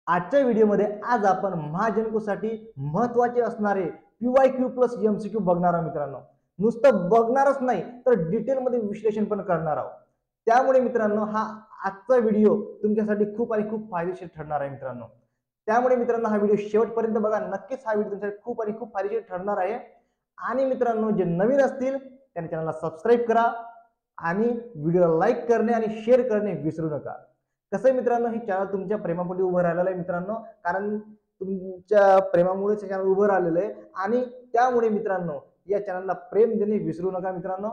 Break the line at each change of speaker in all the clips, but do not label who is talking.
आजच्या व्हिडिओमध्ये आज आपण महाजनकोसाठी महत्त्वाचे असणारे PYQ प्लस MCQ बघणार आहोत मित्रांनो। नुसतं बघणारच नाही तर डिटेलमध्ये विश्लेषण पण करणार आहोत। त्यामुळे मित्रांनो हा आजचा व्हिडिओ तुमच्यासाठी खूप आणि खूप फायदेशीर ठरणार आहे मित्रांनो। त्यामुळे मित्रांनो हा व्हिडिओ शेवटपर्यंत बघा, नक्कीच हा व्हिडिओ तुमच्यासाठी खूप आणि खूप फायदेशीर ठरणार आहे। आणि मित्रांनो जे नवीन असतील त्यांनी चॅनलला सबस्क्राइब करा आणि व्हिडिओला लाईक करणे आणि शेअर करणे विसरू नका। कसं मित्रांनो हे चॅनल तुमच्या प्रेमापोटी उभं राहिलेलं आहे मित्रांनो, कारण तुमच्या प्रेमामुळे हे चॅनल उभं राहिलेलं आहे आणि त्यामुळे मित्रांनो या चॅनलला प्रेम देणे विसरू नका मित्रांनो।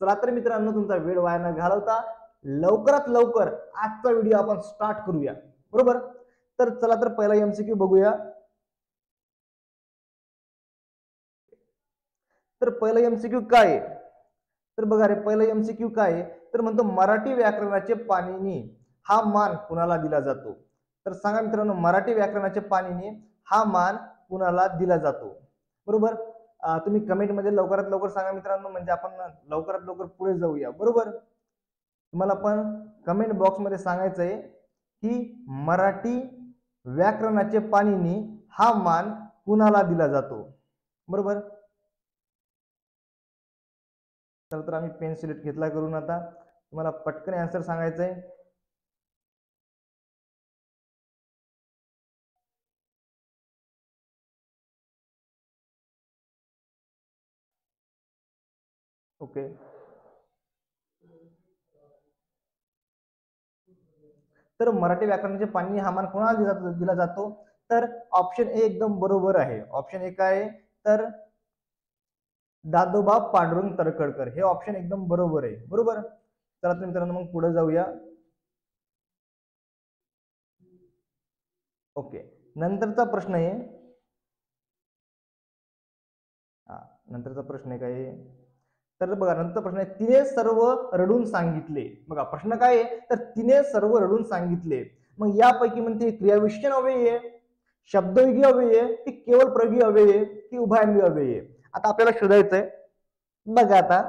चला तर मित्रांनो तुमचा वेळ वाया न घालवता लवकरात लवकर आजचा व्हिडिओ आपण स्टार्ट करूया, बरोबर? तर चला तर पहिला MCQ बघूया। तर पहिला MCQ काय आहे? तर बघा रे, पहिला MCQ काय आहे? तर म्हणतो मराठी व्याकरणाचे पाणिनी हा मान कुणाला दिला जातो? तर सांगा मित्रांनो, मराठी व्याकरणाचे पाणिनी हा मान कुणाला दिला जातो? बरोबर? तुम्ही कमेंट मध्ये लवकरात लवकर सांगा मित्रांनो, म्हणजे आपण लवकरात लवकर पुढे जाऊया, बरोबर? तुम्हाला पण कमेंट बॉक्स मध्ये सांगायचं आहे की मराठी व्याकरणाचे पाणिनी हा मान कुणाला दिला जातो, बरोबर? तर आम्ही पेन सिलेक्ट घेतला करून आता तुम्हाला पटकन आन्सर सांगायचं आहे। ओके, तर मराठी व्याकरणाचे पाणिनी हा मान कोणाला दिला जातो? तर ऑप्शन ए एकदम बरोबर आहे। ऑप्शन ए काय आहे? तर दादोबा पांडुरंग तर्खडकर, हे ऑप्शन एकदम बरोबर आहे, बरोबर? चला तर मित्रांनो मग पुढे जाऊया। ओके, नंतरचा प्रश्न आहे, नंतरचा प्रश्न आहे काय? तर बघा नंतर प्रश्न आहे, तिने सर्व रडून सांगितले। बघा प्रश्न काय आहे? तर तिने सर्व रडून सांगितले। मग यापैकी म्हणते क्रियाविशेषण अव्यय आहे, शब्दयोगी अव्यय आहे, की केवळ प्रयोगी अव्यय आहे, की उभयान्वयी अव्यय आहे? आता आपल्याला शोधायचंय। बघा आता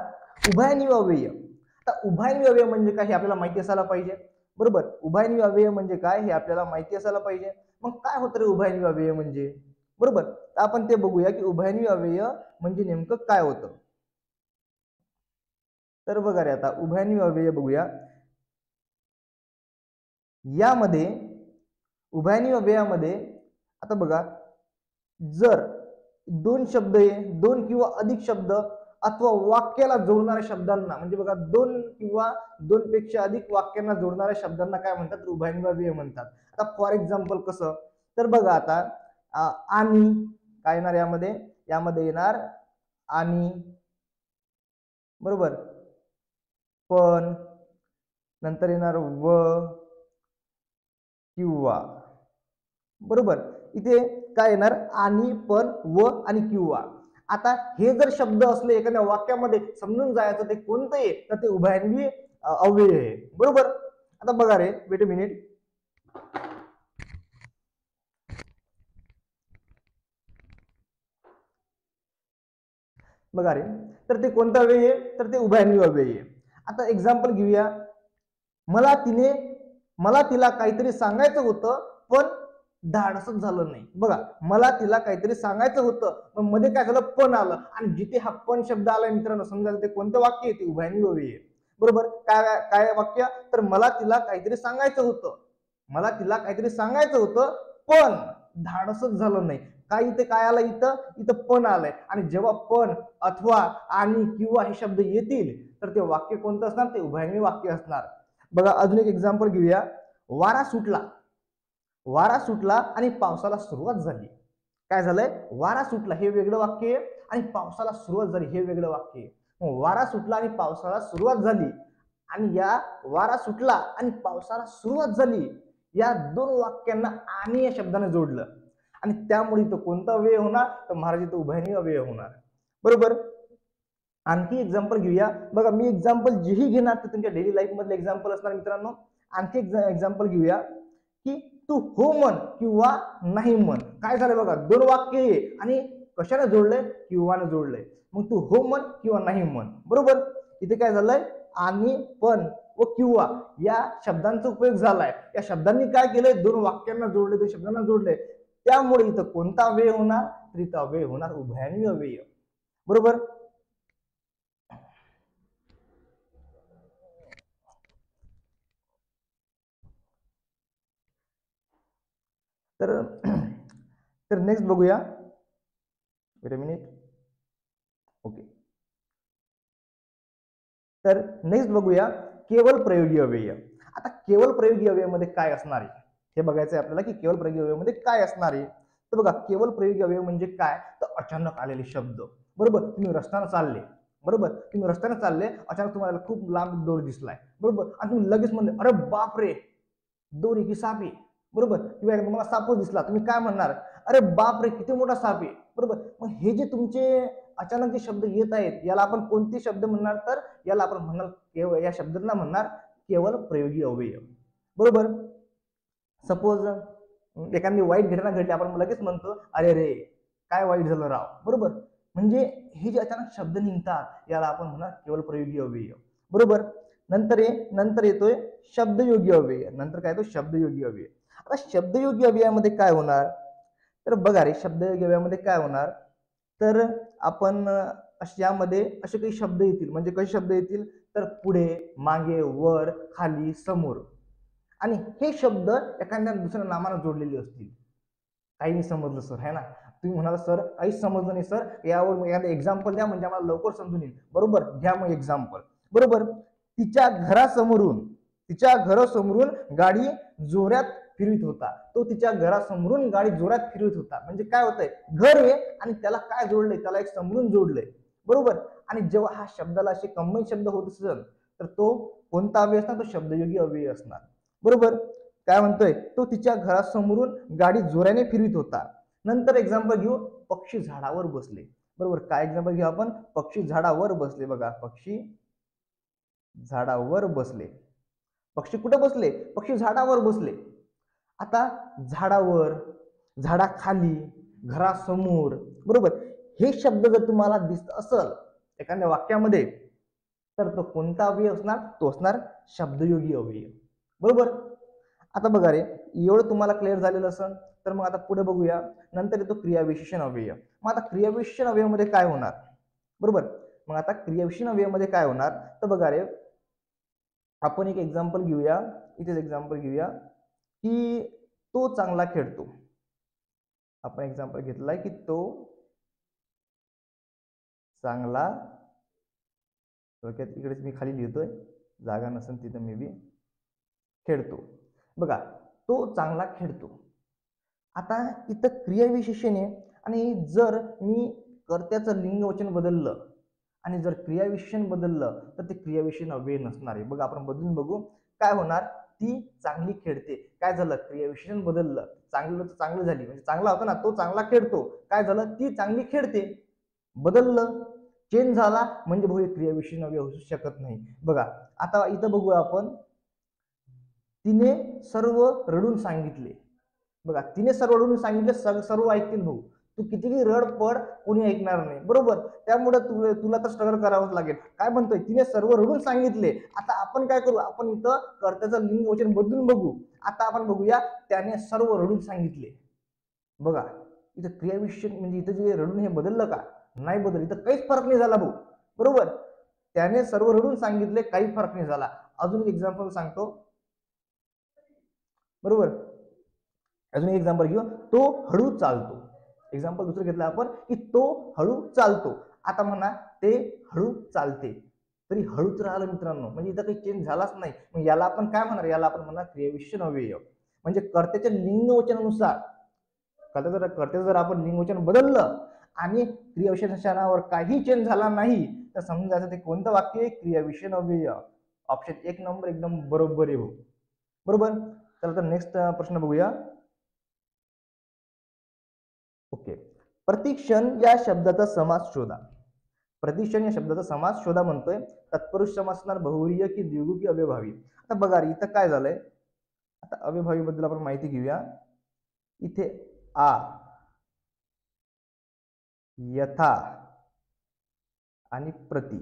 उभयान्वयी अव्यय, आता उभयान्वयी अव्यय म्हणजे काय हे आपल्याला माहिती असायला पाहिजे, बरोबर? उभयान्वयी अव्यय म्हणजे काय हे आपल्याला माहिती असायला पाहिजे। मग काय होतं रे उभयान्वयी अव्यय म्हणजे, बरोबर? तर आपण ते बघूया की उभयान्वयी अव्यय म्हणजे नेमकं काय होतं। तर बघा रे, आता उभयान्वयी अव्यय बघूया। यामध्ये उभयान्वयी अव्ययामध्ये आता बघा, जर दोन शब्द आहे, दोन किंवा अधिक शब्द अथवा वाक्याला जोडणाऱ्या शब्दांना, म्हणजे बघा दोन किंवा दोन पेक्षा अधिक वाक्यांना जोडणाऱ्या शब्दांना काय म्हणतात? उभयान्वयी अव्यय म्हणतात। आता फॉर एक्झाम्पल कसं? तर बघा आता आणि काय येणार यामध्ये? यामध्ये येणार आणि, बरोबर? पण, नंतर येणार व किंवा, बरोबर? इथे काय येणार? आणि, पण, व आणि किंवा। आता हे जर शब्द असले एखाद्या वाक्यामध्ये, समजून जायचं ते कोणतं आहे, तर ते उभयान्वयी अव्यय आहे, बरोबर? आता बघा रे, वेट अ मिनिट, बघा रे, तर ते कोणतं अव्यय आहे? तर ते उभयान्वयी अव्यय आहे। आता एक्झाम्पल घेऊया, मला तिला काहीतरी सांगायचं होतं पण धाडसच झालं नाही। बघा, मला तिला काहीतरी सांगायचं होतं पण मध्ये काय झालं? पण आलं, आणि जिथे हा पण शब्द आलाय मित्रांनो, समजा ते कोणतं वाक्य आहे? ते उभयान्वयी अव्यय आहे, बरोबर? काय काय वाक्य? तर मला तिला काहीतरी सांगायचं होतं, मला तिला काहीतरी सांगायचं होतं पण धाडसच झालं नाही। काय इथे काय आलं? इथं पण आलंय, आणि जेव्हा पण अथवा आणि किंवा हे शब्द येतील तर ते वाक्य कोणतं असणार? ते उभयान्वयी वाक्य असणार। बघा अजून एक एक्झाम्पल घेऊया, वारा सुटला, वारा सुटला आणि पावसाला सुरुवात झाली। काय झालंय? वारा सुटला हे वेगळं वाक्य आहे आणि पावसाला सुरुवात झाली हे वेगळं वाक्य आहे। वारा सुटला आणि पावसाला सुरुवात झाली, आणि या वारा सुटला आणि पावसाला सुरुवात झाली या दोन वाक्यांना आणि या शब्दाने जोडलं, आणि त्यामुळे तो कोणता अव्यय होणार? तर महाराज तो उभयान्वयी अव्यय होणार, बरोबर? आणखी एक्झाम्पल घेऊया। बघा मी एक्झाम्पल जेही घेणार ते तुमच्या डेली लाईफ मधले एक्झाम्पल असणार मित्रांनो। आणखी एक्झाम्पल घेऊया की तू हो म्हण किंवा नाही म्हण। काय झालं बघा, दोन वाक्य आहे आणि कशाने जोडलंय? किंवाने जोडलंय। मग तू हो म्हण किंवा नाही म्हण, बरोबर? इथे काय झालंय? आणि पण व किंवा या शब्दांचा उपयोग झालाय. या शब्दांनी काय केलंय, दोन वाक्यांना जोडले, दोन शब्दांना जोडले, त्यामुळे इथं कोणता अव्यय होणार, तर इथं अव्यय होणार उभयान्वी अव्यय. बरोबर. तर तर नेक्स्ट बघूया. Weight a minute. ओके. तर नेक्स्ट बघूया केवळ प्रयोगी अव्यय. आता केवळ प्रयोगी अव्ययामध्ये काय असणार आहे हे बघायचं आहे आपल्याला, की केवळ प्रयोगी अव्ययामध्ये काय असणार आहे. तर बघा, केवळ प्रयोगी अव्यय म्हणजे काय, तर अचानक आलेले शब्द. बरोबर. तुम्ही रस्त्याने चालले, बरोबर, तुम्ही रस्त्याने चालले, अचानक तुम्हाला खूप लांब दोर दिसलाय, बरोबर, आणि तुम्ही लगेच म्हणले अरे बाप रे, दोरी की साप आहे. बरोबर. किंवा मला सापच दिसला, तुम्ही काय म्हणणार, अरे बाप रे किती मोठा साप आहे. बरोबर. मग हे जे तुमचे अचानक जे शब्द येत आहेत याला आपण कोणते शब्द म्हणणार, तर याला आपण म्हणणार केवळ, या शब्दांना म्हणणार केवळ प्रयोगी अव्यय. बरोबर. सपोज एखादी वाईट घटना घडली, आपण लगेच म्हणतो अरे रे काय वाईट झालं राव. बरोबर. म्हणजे हे जे अचानक शब्द निघतात याला आपण म्हणणार केवळ प्रयोगी अव्यय. बरोबर. नंतर येतोय शब्दयोगी अव्यय. नंतर काय, तो शब्दयोगी अव्यय. आता शब्दयोगी अव्ययामध्ये काय होणार, तर बघा रे, शब्दयोगी अव्ययामध्ये काय होणार, तर आपण यामध्ये असे काही शब्द येतील. म्हणजे कसे शब्द येतील, तर पुढे, मागे, वर, खाली, समोर, आणि हे शब्द एखाद्या दुसऱ्या नामानं जोडलेले असतील. काही नाही समजलं सर, है ना, तुम्ही म्हणाल सर काहीच समजलं नाही सर, यावर एखादं एक्झाम्पल द्या म्हणजे आम्हाला लवकर समजून येईल. बरोबर. घ्या मग एक्झाम्पल. बरोबर. तिच्या घरासमोरून गाडी जोरात फिरवित होता. तो तिच्या घरासमोरून गाडी जोरात फिरवित होता. म्हणजे काय होतंय, घर आहे आणि त्याला काय जोडलंय, त्याला एक समोरून जोडलंय. बरोबर. आणि जेव्हा हा शब्दाला असे कंबाईन शब्द होत असेल तर तो कोणता अव्यय असणार, तो शब्दयोगी अव्यय असणार. बरोबर. काय म्हणतोय, तो तिच्या घरासमोरून गाडी जोराने फिरवित होता. नंतर एक्झाम्पल घेऊ, पक्षी झाडावर बसले. बरोबर. काय एक्झाम्पल घेऊ आपण, पक्षी झाडावर बसले. बघा, पक्षी झाडावर बसले. पक्षी कुठे बसले, पक्षी झाडावर बसले. आता झाडावर, झाडाखाली, घरासमोर, बरोबर, हे शब्द जर तुम्हाला दिसत असेल एखाद्या वाक्यामध्ये तर तो कोणता अव्यय असणार, तो असणार शब्दयोगी अव्यय. बरोबर. आता बघा रे, एवढं तुम्हाला क्लिअर झालेलं असेल तर मग आता पुढे बघूया. नंतर येतो क्रियाविशेषण अव्यय. मग आता क्रियाविशेषण अव्ययामध्ये काय होणार. बरोबर. मग आता क्रियाविशेषण अव्ययामध्ये काय होणार, तर बघा रे, आपण एक एक्झाम्पल घेऊया. इथेच एक्झाम्पल घेऊया की तो चांगला खेळतो. आपण एक्झाम्पल घेतलाय की तो चांगला, इकडेच मी खाली लिहितोय, जागा नसेल तिथं मे बी, खेळतो. बघा, तो चांगला खेळतो. आता इथं क्रियाविशेषण आहे आणि जर मी कर्त्याचं लिंगवचन बदललं आणि जर क्रियाविशेषण बदललं तर ते क्रियाविशेषण अव्यय नसणार आहे. बघा, आपण बदलून बघू काय होणार. ती चांगली खेळते, काय झालं, क्रियाविशेषण बदललं, चांगलं तर चांगली झाली, म्हणजे चांगला होता ना, तो चांगला खेळतो, काय झालं, ती चांगली खेळते. बदललं, चेंज झाला, म्हणजे भाऊ क्रियाविशेषण अव्यय होऊ शकत नाही. बघा, आता इथं बघूया आपण, तिने सर्व रडून सांगितले. बघा, तिने सर्व रडून सांगितले, सर्व ऐकतील भाऊ, तू कितीही रड पड कोणी ऐकणार नाही. बरोबर. त्यामुळे तुला तर स्ट्रगल करावंच लागेल. काय म्हणतोय, तिने सर्व रडून सांगितले. आता आपण काय करू, आपण इथं कर्त्याचं लिंग वचन बदलून बघू. आता आपण बघूया, त्याने सर्व रडून सांगितले. बघा, इथं क्रियाविशेषण म्हणजे इथं जे रडून हे बदललं का, नाही बदल, इथं काहीच फरक नाही झाला भाऊ. बरोबर. त्याने सर्व रडून सांगितले, काही फरक नाही झाला. अजून एक एक्झाम्पल सांगतो. बरोबर. अजून एक एक्झाम्पल घेऊ, तो हळू चालतो. एक्झाम्पल दुसरं घेतलं आपण की तो हळू चालतो. आता म्हणा ते हळू चालते, तरी हळूच राहिलं मित्रांनो, म्हणजे इथं काही चेंज झालाच नाही. मग याला आपण काय म्हणणार, याला आपण म्हणणार क्रियाविशेषण अव्यय. म्हणजे कर्त्याच्या लिंगवचनानुसार, कर्त्याचं जर आपण लिंगवचन बदललं आणि क्रियाविशेषणावर काही चेंज झाला नाही तर समजायचं ते कोणतं वाक्य आहे, क्रियाविशेषण अव्यय. ऑप्शन 1 नंबर एकदम बरोबर आहे. बरोबर. तर नेक्स्ट प्रश्न बघूया. ओके. प्रतिक्षण या शब्दाचा समास शोधा. प्रतिक्षण या शब्दाचा समास शोधा म्हणतोय. तत्पुरुष समास असणार बहुव्रीही की द्विगु की अव्यभावी. आता बघा इथं काय झालंय, आता अव्यभावी बद्दल आपण माहिती घेऊया. इथे आ, यथा आणि प्रति,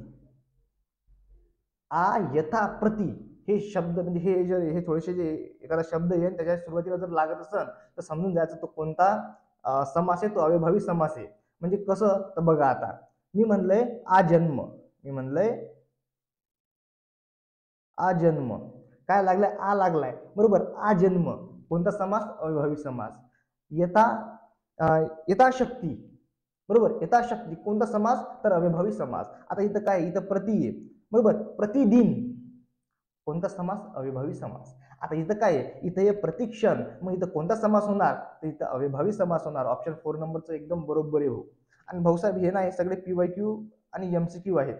आ यथा प्रति हे शब्द म्हणजे हे थोडेसे जे एखादा शब्द येईल त्याच्या सुरुवातीला जर लागत असेल तर समजून जायचं तो कोणता समास आहे, तो अविभावी समास आहे. म्हणजे कसं तर बघा आता मी म्हणलंय आजन्म, मी म्हणलंय आजन्म, काय लागलाय आ लागलाय बरोबर. आजन्म कोणता समास, अविभावी समास. यथा यथाशक्ती बरोबर, यथाशक्ती कोणता समास तर अविभावी समास. आता इथं काय, इथं प्रति आहे बरोबर, प्रतिदिन कोणता समास अविभावी समास. आता इथं काय आहे, इथं हे प्रतिक्षण, मग इथं कोणता समास होणार तर इथं अविभावी समास होणार. ऑप्शन 4 नंबरचं एकदम बरोबर आहे. आणि भाऊसाहेब हे नाही सगळे पीवायक्यू आणि एमसीक्यू आहेत,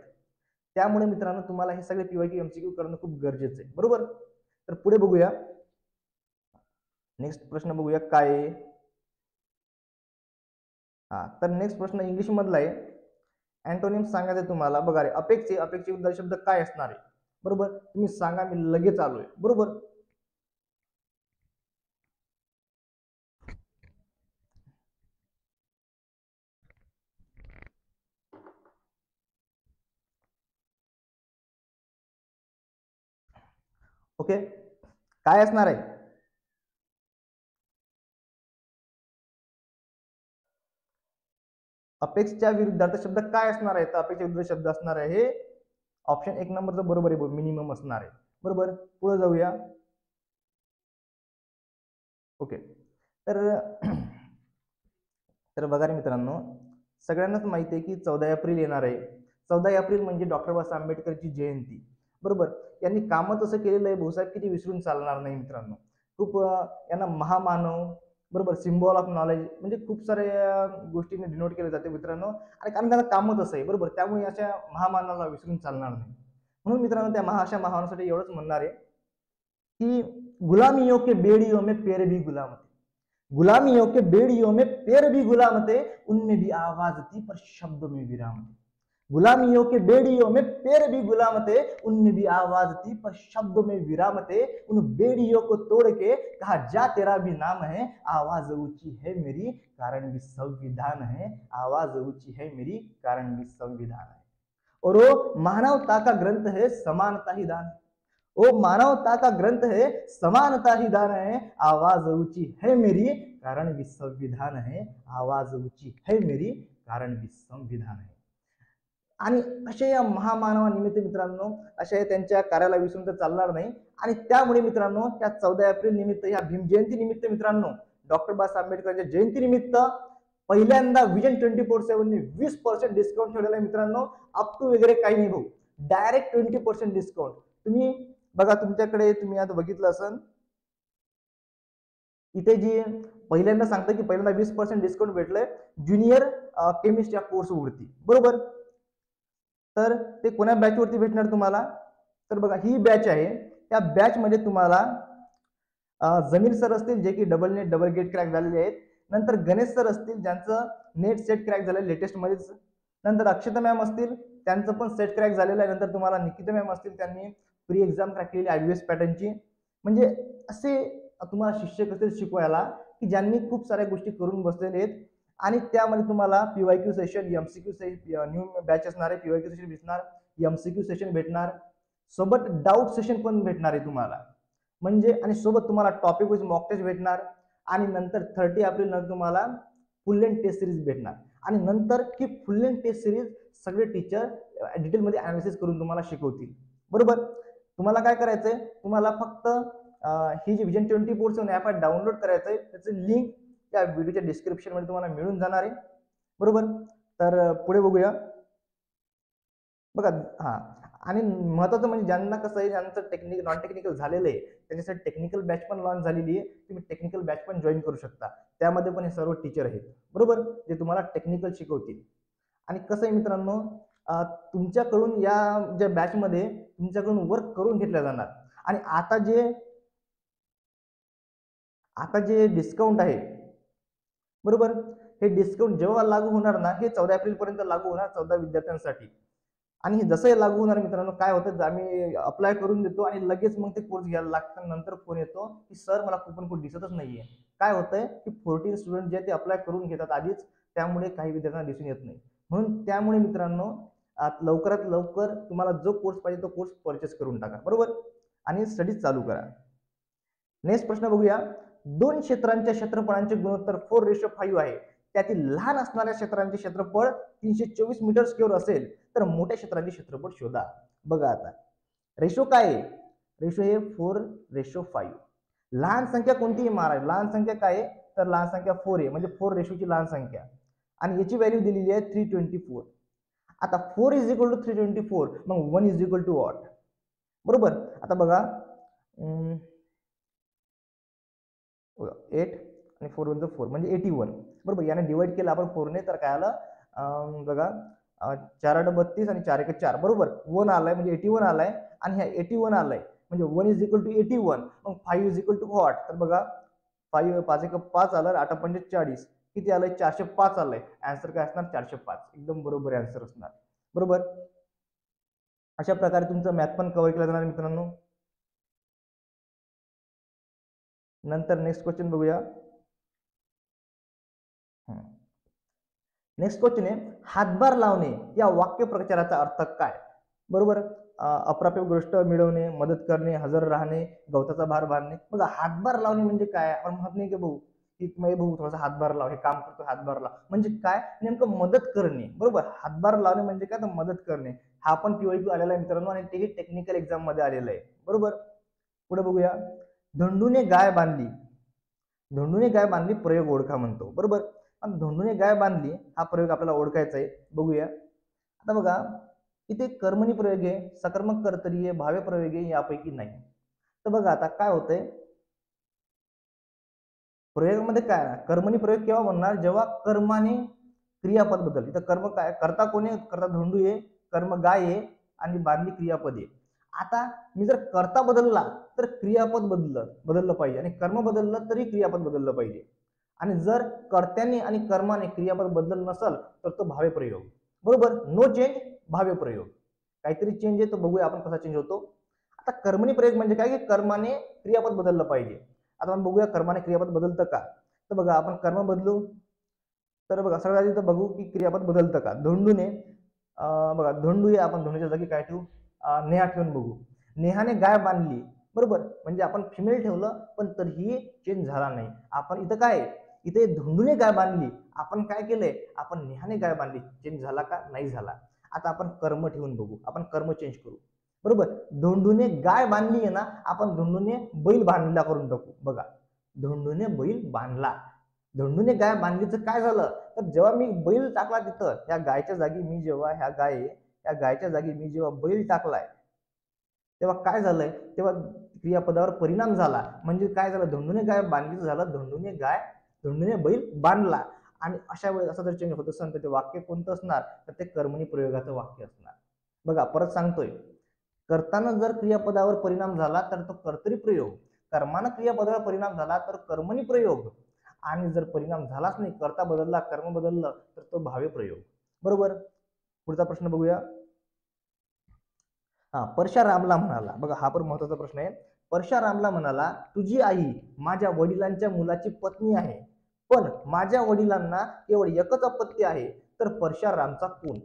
त्यामुळे मित्रांनो तुम्हाला हे सगळे पीवायक्यू एमसीक्यू करणं खूप गरजेचं आहे बरोबर. तर पुढे बघूया, नेक्स्ट प्रश्न बघूया काय आहे. हा तर नेक्स्ट प्रश्न इंग्लिश मधला आहे. अँटोनिम सांगायचं तुम्हाला. बघा रे, अपेक्षे शब्द काय असणार आहे बरोबर, तुम्ही सांगा, मी लगेच आलोय बरोबर. ओके, काय असणार आहे अपेक्षेच्या विरुद्धार्थ शब्द काय असणार आहे, तर अपेक्षा विरुद्ध शब्द असणार आहे हे ऑप्शन 1 नंबरचं बरोबर आहे, मिनिमम असणार आहे बरोबर. पुढे जाऊया. ओके, तर तर बघा रे मित्रांनो, सगळ्यांनाच माहिती आहे की 14 एप्रिल येणार आहे. 14 एप्रिल म्हणजे डॉक्टर बाबासाहेब आंबेडकरची जयंती बरोबर. यांनी कामं तसं केलेलं आहे भाऊसाहेब किती विसरून चालणार नाही मित्रांनो. खूप यांना महामानव बरोबर, सिम्बॉल ऑफ नॉलेज म्हणजे खूप साऱ्या गोष्टींनी डिनोट केले जाते मित्रांनो. आणि कारण त्यांना कामं तसं आहे बरोबर, त्यामुळे अशा महामानवाला विसरून चालणार नाही. म्हणून मित्रांनो त्या अशा महामानवासाठी एवढंच म्हणणार आहे कि गुलामियों के बेड़ियों में पैर भी गुलाम थे, गुलामियों के बेड़ियों में पैर भी गुलाम थे, उनमें भी आवाज थी पर शब्द में विराम थे. गुलामियों के बेड़ियों में पैर भी गुलाम थे, उनमें भी आवाज थी पर शब्दों में विराम थे. उन बेड़ियों को तोड़ के कहा जा तेरा भी नाम है, आवाज ऊंची है मेरी कारण भी संविधान है, आवाज ऊंची है मेरी कारण भी संविधान है. और वो मानवता का ग्रंथ है, समानता ही दान है. वो मानवता का ग्रंथ है, समानता ही दान है, आवाज ऊंची है मेरी कारण भी संविधान है, आवाज ऊंची है मेरी कारण भी संविधान है. आणि अशा या महामानवानिमित्त मित्रांनो, अशा त्यांच्या कार्याला विसरून तर चालणार नाही. आणि त्यामुळे मित्रांनो त्या 14 एप्रिल निमित्त, या भीम जयंती निमित्त मित्रांनो, डॉक्टर बाबासाहेब आंबेडकरांच्या जयंती निमित्त पहिल्यांदा विजन 24/7 ने 20% डिस्काउंट ठेवलेला आहे मित्रांनो. अप टू वगैरे काही नाही भाऊ, डायरेक्ट 20% डिस्काउंट. तुम्ही बघा तुमच्याकडे, तुम्ही आता बघितलं असेल इथे जी पहिल्यांदा सांगतं की पहिल्यांदा 20% डिस्काउंट भेटलंय ज्युनियर केमिस्ट या कोर्स वरती बरोबर. तर ते कोणा बॅच वरती भेटणार तुम्हाला, तर बघा ही बॅच आहे. त्या बॅच मध्ये तुम्हाला जमीर सर असतील जे की double NET double GATE crack झालेले आहेत. नंतर गणेश सर असतील ज्यांचं नेट सेट क्रॅक झालं लेटेस्ट मध्येच. नंतर अक्षता मॅम असतील त्यांचं पण सेट क्रॅक झालेलं आहे. नंतर तुम्हाला निकिता मॅम असतील त्यांनी प्री एक्झाम क्रॅक केलेली आयबीएस पॅटर्नची. म्हणजे असे तुम्हाला शिक्षक असतील शिकवायला की ज्यांनी खूप साऱ्या गोष्टी करून बसलेले आहेत. आणि त्यामध्ये तुम्हाला PYQ session, MCQ session, new batch असणार आहे, पीवायक्यू सेशन भेटणार, एमसीक्यू सेशन भेटणार, सोबत डाऊट सेशन पण भेटणार आहे तुम्हाला. म्हणजे आणि सोबत तुम्हाला टॉपिक वाईज मॉक टेस्ट भेटणार. आणि नंतर 30 एप्रिल नंतर तुम्हाला फुल लेंथ टेस्ट सिरीज भेटणार. आणि नंतर ही फुल लेंथ टेस्ट सिरीज सगळे टीचर डिटेलमध्ये अनालिसिस करून तुम्हाला शिकवतील बरोबर. तुम्हाला काय करायचंय, तुम्हाला फक्त ही जी विजन 24/7 ऍप आहे डाउनलोड करायचंय. त्याचं लिंक या व्हिडिओच्या डिस्क्रिप्शन मध्ये तुम्हाला मिळून जाणार आहे बरोबर. तर पुढे बघूया. बघा हा, आणि महत्वाचं म्हणजे ज्यांना कसं आहे, ज्यांचं टेक्निकल नॉन टेक्निकल झालेलं आहे त्यांच्यासाठी टेक्निकल बॅच पण लॉन्च झालेली आहे. तुम्ही टेक्निकल बॅच पण जॉईन करू शकता. त्यामध्ये पण हे सर्व टीचर आहेत बरोबर, जे तुम्हाला टेक्निकल शिकवतील. आणि कसं आहे मित्रांनो, तुमच्याकडून या ज्या बॅच मध्ये तुमच्याकडून वर्क करून घेतल्या जाणार. आणि आता जे डिस्काउंट आहे बरोबर, हे डिस्काउंट जेव्हा लागू होणार ना, हे 14 एप्रिल पर्यंत लागू होणार 14 विद्यार्थ्यांसाठी. आणि जसं हे लागू होणार मित्रांनो, काय होतं, आम्ही अप्लाय करून देतो आणि लगेच मग ते कोर्स घ्यायला लागतं. नंतर फोन येतो की सर मला कुपन कोड दिसतच नाहीये. काय होतंय की 14 स्टुडंट जे ते अप्लाय करून घेतात आधीच, त्यामुळे काही विद्यार्थ्यांना दिसून येत नाही. म्हणून त्यामुळे मित्रांनो लवकरात लवकर तुम्हाला जो कोर्स पाहिजे तो कोर्स परचेस करून टाका, बरोबर, आणि स्टडीज चालू करा. नेक्स्ट प्रश्न बघूया. दोन क्षेत्रांच्या क्षेत्रफळांचे गुणोत्तर 4:5 आहे. त्यातील लहान असणाऱ्या क्षेत्रांचे क्षेत्रफळ 324 मीटर स्क्वेअर असेल तर मोठ्या क्षेत्राचे क्षेत्रफळ शोधा. बघा आता रेशो काय आहे? रेशो हे 4:5. लहान संख्या कोणतीही मारा. लहान संख्या काय आहे? तर लहान संख्या 4 आहे, म्हणजे 4 रेशोची लहान संख्या, आणि याची व्हॅल्यू दिलेली आहे 324. आता 4 = 324, मग 1 = what? बरोबर. आता बघा 8 आणि 4 × 4 म्हणजे 81, बरोबर. याने डिवाइड केलं आपण 4 ने तर काय आलं? बघा 4 × 32 आणि 4 × 4, बरोबर. 1 आलाय म्हणजे 81 आलाय, आणि ह्या 81 आलाय म्हणजे 1 = 81. मग 5 = what? तर बघा 5 5 × 5 आलं, 8 × 5 = 40. किती आलंय? 405 आलंय. आन्सर काय असणार? 405. एकदम बरोबर आन्सर असणार, बरोबर. अशा प्रकारे तुमचं मॅथ पण कव्हर केलं जाणार मित्रांनो. नंतर नेक्स्ट क्वेश्चन बघूया. नेक्स्ट क्वेश्चन आहे, हातभार लावणे या वाक्य प्रचाराचा अर्थ काय? बरोबर. अप्राप्य गोष्ट मिळवणे, मदत करणे, हजर राहणे, गवताचा भार बांधणे. बघा हातभार लावणे म्हणजे काय? आपण म्हणत नाही की भाऊ की भाऊ थोडासा हातभार लाव, हे काम करतो हातभार लाव, म्हणजे काय? नेमकं मदत करणे, बरोबर. हातभार लावणे म्हणजे काय? तर मदत करणे. हा पण PYQ आलेला आहे मित्रांनो, आणि तेही टेक्निकल एक्झाम मध्ये आलेलं आहे, बरोबर. पुढे बघूया. धोंडूने गाय बांधली. धोंडूने गाय बांधली प्रयोग ओळखा म्हणतो, बरोबर. धोंडूने गाय बांधली हा प्रयोग आपल्याला ओळखायचा आहे. बघूया. आता बघा इथे कर्मणी प्रयोग आहे, सकर्मक कर्तरी आहे, भावे प्रयोग आहे, यापैकी नाही. तर बघा आता काय होतंय प्रयोगामध्ये काय ना, कर्मणी प्रयोग केव्हा म्हणणार? जेव्हा कर्माने क्रियापद बदल. इथं कर्म काय? कर्ता कोणी? कर्ता धोंडू आहे, कर्म गाय आहे, आणि बांधली क्रियापद आहे. आता मी जर कर्ता बदलला तर क्रियापद बदललं पाहिजे, आणि कर्म बदललं तरी क्रियापद बदललं पाहिजे. आणि जर कर्त्याने आणि कर्माने क्रियापद बदल नसल तर तो भावे प्रयोग, बरोबर. नो चेंज, भावे प्रयोग. काहीतरी चेंज आहे, तो बघूया आपण कसा चेंज होतो. आता कर्मणी प्रयोग म्हणजे काय? की कर्माने क्रियापद बदललं पाहिजे. आता आपण बघूया कर्माने क्रियापद बदलतं का. तर बघा आपण कर्म बदलू, तर बघा सगळ्यात आधी तर बघू की क्रियापद बदलतं का. धोंडूने बघा धोंडू आहे, आपण धोंडूच्या जागी काय ठेवू? नेहा ठेवून बघू. नेहाने गाय बांधली, बरोबर, म्हणजे आपण फिमेल ठेवलं पण तरीही चेंज झाला नाही. आपण इथं काय? इथे धोंडूने गाय बांधली, आपण काय केलंय? आपण नेहाने गाय बांधली. चेंज झाला का? नाही झाला. आता आपण कर्म ठेवून बघू, आपण कर्म चेंज करू, बरोबर. धोंडूने गाय बांधली आहे ना, आपण धोंडूने बैल बांधला करून टाकू. बघा धोंडूने बैल बांधला, धोंडूने गाय बांधलीचं काय झालं? तर जेव्हा मी बैल टाकला तिथं, या गायच्या जागी मी जेव्हा या गायच्या जागी मी जेव्हा बैल टाकलाय तेव्हा काय झालंय? तेव्हा क्रियापदावर परिणाम झाला. म्हणजे काय झालं? धोंडूने गाय बांधलीचं झालं, धोंडूने बैल बांधला. आणि अशा वेळेस असं जर चेंज होत असेल तर ते वाक्य कोणतं असणार? तर ते कर्मणी प्रयोगाचं वाक्य असणार. बघा परत सांगतोय, कर्ताना जर क्रियापदावर परिणाम झाला तर तो कर्तरी प्रयोग, कर्मानं क्रियापदावर परिणाम झाला तर कर्मणी प्रयोग, आणि जर परिणाम झालाच नाही, कर्ता बदलला, कर्म बदललं, तर तो भावे प्रयोग, बरोबर. पुढचा प्रश्न बघूया. परशारामला म्हणाला. बघा हा पण महत्वाचा प्रश्न आहे. परशारामला म्हणाला, तुझी आई माझ्या वडिलांच्या मुलाची पत्नी आहे, पण माझ्या वडिलांना केवळ एकच अपत्य आहे, तर परशारामचा कोण?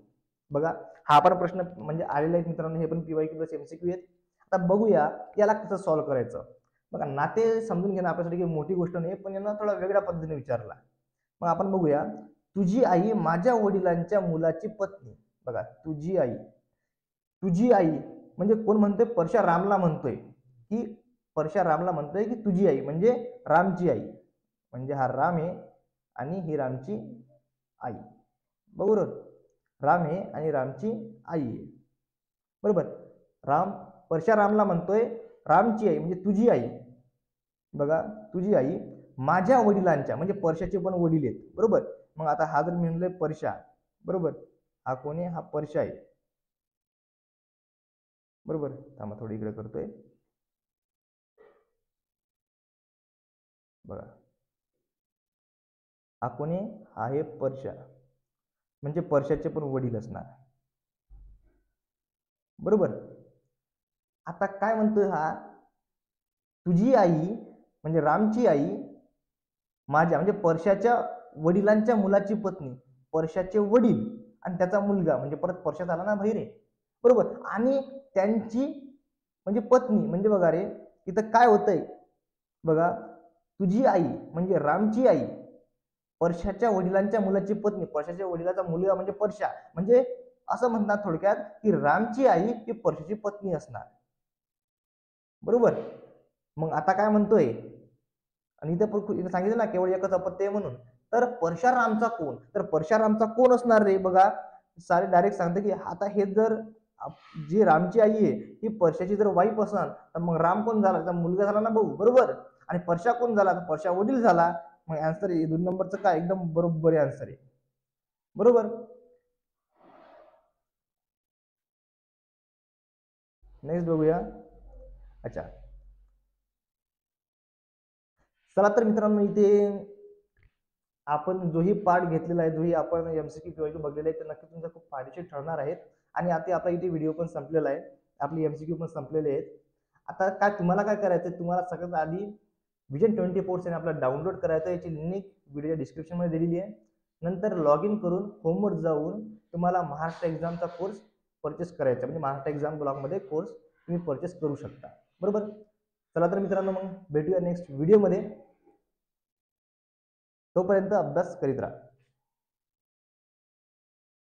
बघा हा पण प्रश्न म्हणजे आलेला आहे मित्रांनो, हे पण PYQ प्लस MCQ आहेत. आता बघूया याला कसं सॉल्व्ह करायचं. बघा नाते समजून घेणं आपल्यासाठी काही मोठी गोष्ट नाही, पण यांना थोडा वेगळ्या पद्धतीने विचारला. मग आपण बघूया. तुझी आई माझ्या वडिलांच्या मुलाची पत्नी. बघा तुझी आई म्हणजे कोण म्हणतोय? परशारामला म्हणतोय की तुझी आई म्हणजे रामची आई, म्हणजे हा राम आहे आणि ही रामची आई, बरोबर. राम आहे आणि रामची आई आहे, बरोबर. परशारामला म्हणतोय रामची आई म्हणजे तुझी आई. बघा तुझी आई माझ्या वडिलांच्या, म्हणजे परशाचे पण वडील आहेत, बरोबर. मग आता हा जर मी म्हणलोय परशा, बरोबर, हा कोण आहे? हा परशा आहे, बरोबर. थांबा थोडी इकडे करतोय. बघा हा कोणी? हा आहे परशा, म्हणजे परशाचे पण वडील असणार, बरोबर. आता काय म्हणतोय हा? तुझी आई म्हणजे रामची आई माझ्या म्हणजे परशाच्या वडिलांच्या मुलाची पत्नी, परशाचे वडील, आणि त्याचा मुलगा म्हणजे परत परशात आला ना बाहेर आहे, बरोबर. आणि त्यांची म्हणजे पत्नी म्हणजे बघा रे इथं काय होतंय बघा, तुझी आई म्हणजे रामची आई परशाच्या वडिलांच्या मुलाची पत्नी, परशाच्या वडिलाचा मुलगा म्हणजे परशा, म्हणजे असं म्हणतात थोडक्यात की रामची आई ही परशाची पत्नी असणार, बरोबर. मग आता काय म्हणतोय, आणि इथं सांगितलं ना केवळ एकच अपत्य आहे म्हणून, तर परशारामचा कोण, तर परशारामचा कोण असणार रे बघा. सारे डायरेक्ट सांगते की आता हे जर जी रामची आई आहे ही परशाची जर वाईफ असणार तर मग राम कोण झाला, तर मुलगा झाला ना भाऊ, बरोबर. आणि परशा कोण झाला, तर परशा वडील झाला. मग आन्सर आहे 2 नंबरचं काय, एकदम बरोबर आन्सर आहे, बरोबर. नेक्स्ट बघूया. अच्छा, चला तर मित्रांनो इथे आपण जोही पार्ट घेतलेला आहे, जोही आपण एमसीक्यू किंवा बघलेला आहे, ते नक्की तुमचा खूप फायदेशीर ठरणार आहेत. आणि आता आपला इथे व्हिडिओ पण संपलेला आहे, आपली एमसीक्यू पण संपलेले आहेत. आता काय तुम्हाला काय करायचं, तुम्हाला सगळ्यात आधी विजन 24 आपला डाउनलोड करायचं, याची लिंक व्हिडिओच्या डिस्क्रिप्शन मध्ये दिलेली आहे. नंतर लॉग इन करून होमवर जाऊन तुम्हाला महाराष्ट्र एक्झामचा कोर्स परचेस करायचा, म्हणजे महाराष्ट्र एक्झाम ब्लॉगमध्ये कोर्स तुम्ही परचेस करू शकता, बरोबर. चला तर मित्रांनो मग भेटूया नेक्स्ट व्हिडिओमध्ये, तोपर्यंत अभ्यास करीत राहा.